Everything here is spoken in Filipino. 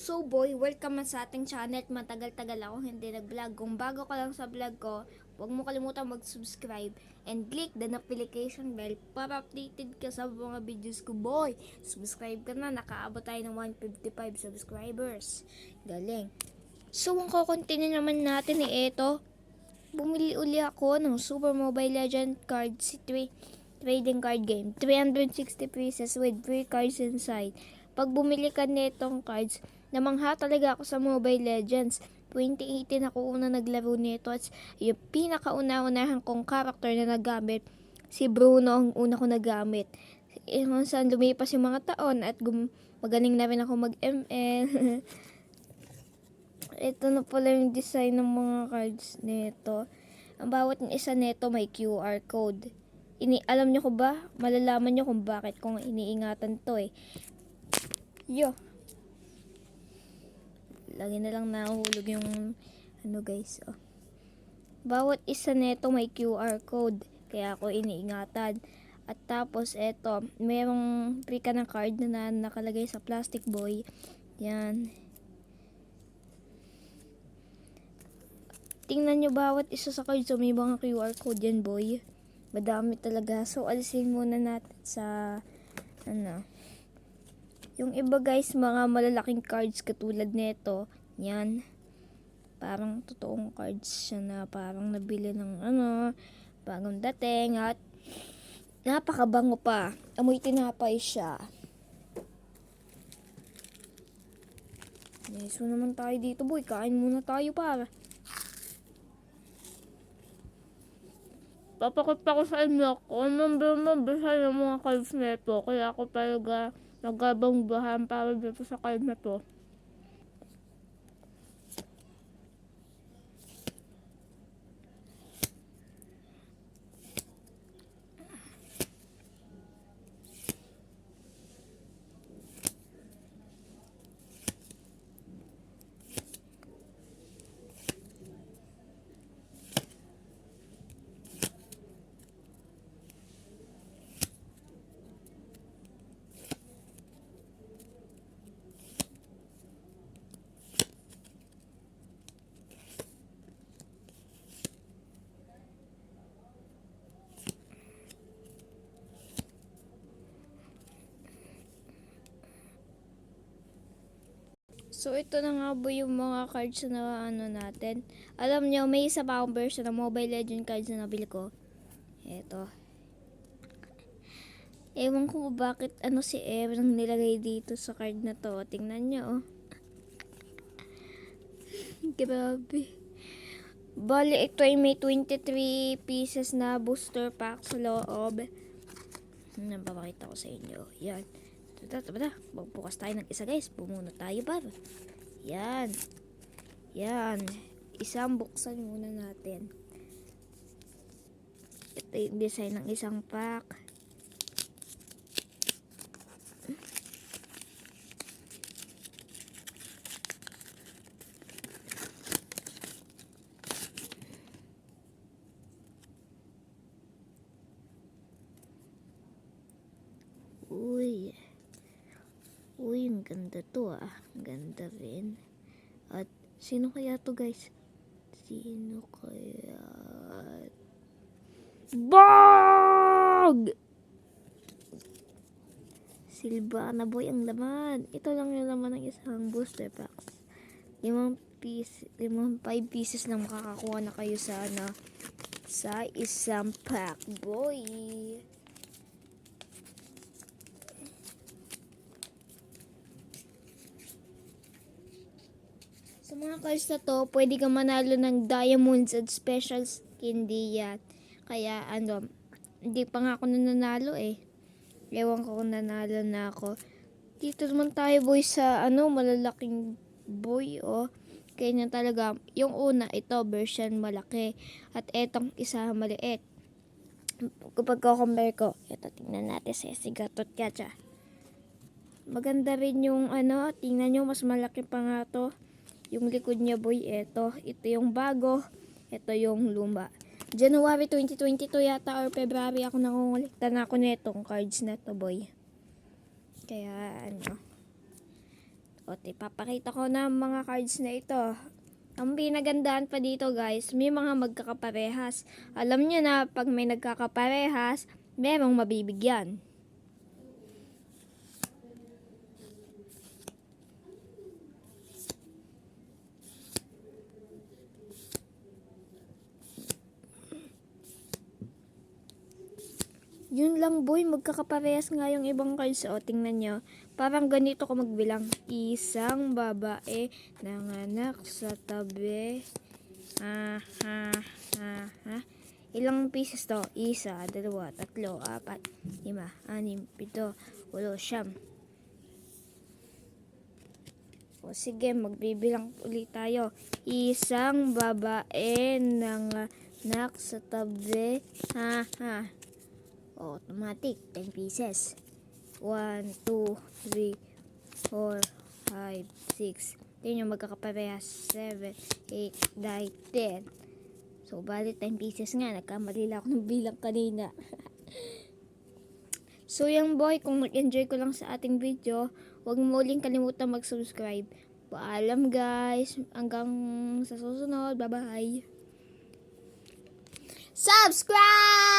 So boy, welcome sa ating channel. Matagal-tagal ako hindi nag-vlog. Kung bago ka lang sa vlog ko, huwag mo kalimutan mag-subscribe and click the notification bell para updated ka sa mga videos ko boy. Subscribe ka na, nakaabot tayo ng 155 subscribers. Galing. So ang kukontinue naman natin ito. Bumili uli ako ng Super Mobile Legend card trading card game. 360 pieces with free cards inside. Pag bumili ka nitong cards, namangha talaga ako sa Mobile Legends. 2018 ako una naglaro nito at yung pinakauna-unahan kong character na nagamit, si Bruno ang una ko nagamit. Kung saan lumipas yung mga taon at magaling na rin ako mag-ML. Ito na pala yung design ng mga cards nito. Ang bawat isa nito may QR code. Alam nyo ko ba? Malalaman nyo kung bakit kung iniingatan to eh. Yo. Lagi na lang nahuhulog yung guys. Oh. Bawat isa nito may QR code. Kaya ako iniingatan. At tapos eto, merong free ka ng card na nakalagay sa plastic boy. Yan. Tingnan nyo bawat isa sa cards. So may mga QR code yan boy. Madami talaga. So alisin muna natin sa yung iba guys, mga malalaking cards katulad nito, yan. Parang totoong cards siya na parang nabili ng bagong dating at napakabango pa. Amoy tinapay siya. Yes, so naman tayo dito boy. Kain muna tayo para. Papakita ko sa inyo kung mabisa yung mga cards nito. Kaya ako talaga nagabangbahan para dito sa card na to. So, ito na nga po yung mga cards na natin. Alam nyo, may isa pa akong version ng Mobile Legend cards na nabili ko. Ito. Ewan ko bakit si Evan ang nilagay dito sa card na to. Tingnan nyo, oh. Grabe. Bali, ito ay may 23 pieces na booster pack sa loob. Napapakita ko sa inyo. Yan. Tara, magbukas tayo ng isa guys. Bumuna tayo ba? Yan. Yan. Isang buksan muna natin. Ito yung design ng isang pack. Uy, ang ganda to ah. Ang ganda rin. At sino kaya to guys? Sino kaya? Bog! Silvana boy ang laman. Ito lang yung laman ng isang booster packs. 5 pieces lang makakakuha na kayo sa sa isang pack boy. Sa mga cards na to, pwede ka manalo ng diamonds at special skin diyan. Kaya hindi pa nga ako nanalo eh. Ewan ko kung nanalo na ako. Dito naman tayo boy sa malalaking boy oh. Kaya talaga, yung una ito version malaki. At etong isa maliit. Kapag compare ko, ito tingnan natin sa Sigatot Gacha. Maganda rin yung tingnan nyo mas malaki pa nga to. Yung likod niya boy, ito yung bago, ito yung luma. January 2022 yata or February ako nangungulikta na ako netong cards na to boy. Kaya O, papakita ko na ang mga cards na ito. Ang pinagandaan pa dito guys, may mga magkakaparehas. Alam nyo na pag may nagkakaparehas, merong mabibigyan. Yun lang boy, magkakaparehas nga yung ibang cards. O, tingnan nyo. Parang ganito ko magbilang. Isang babae nanganak sa tabi. Ilang pieces to? Isa, dalawa, tatlo, apat, lima, anim, pito, walo, siyam. O sige, magbibilang ulit tayo. Isang babae nanganak sa tabi. Automatic, 10 pieces. 1, 2, 3, 4, 5, 6. Tingnan nyo, magkakaparehas. 7, 8, 9, 10. So, bali 10 pieces nga. Nagkamali lang ako ng bilang kanina. So, yung boy, kung nag-enjoy ko lang sa ating video, huwag mo uling kalimutan mag-subscribe. Paalam guys. Hanggang sa susunod. Bye-bye. Subscribe!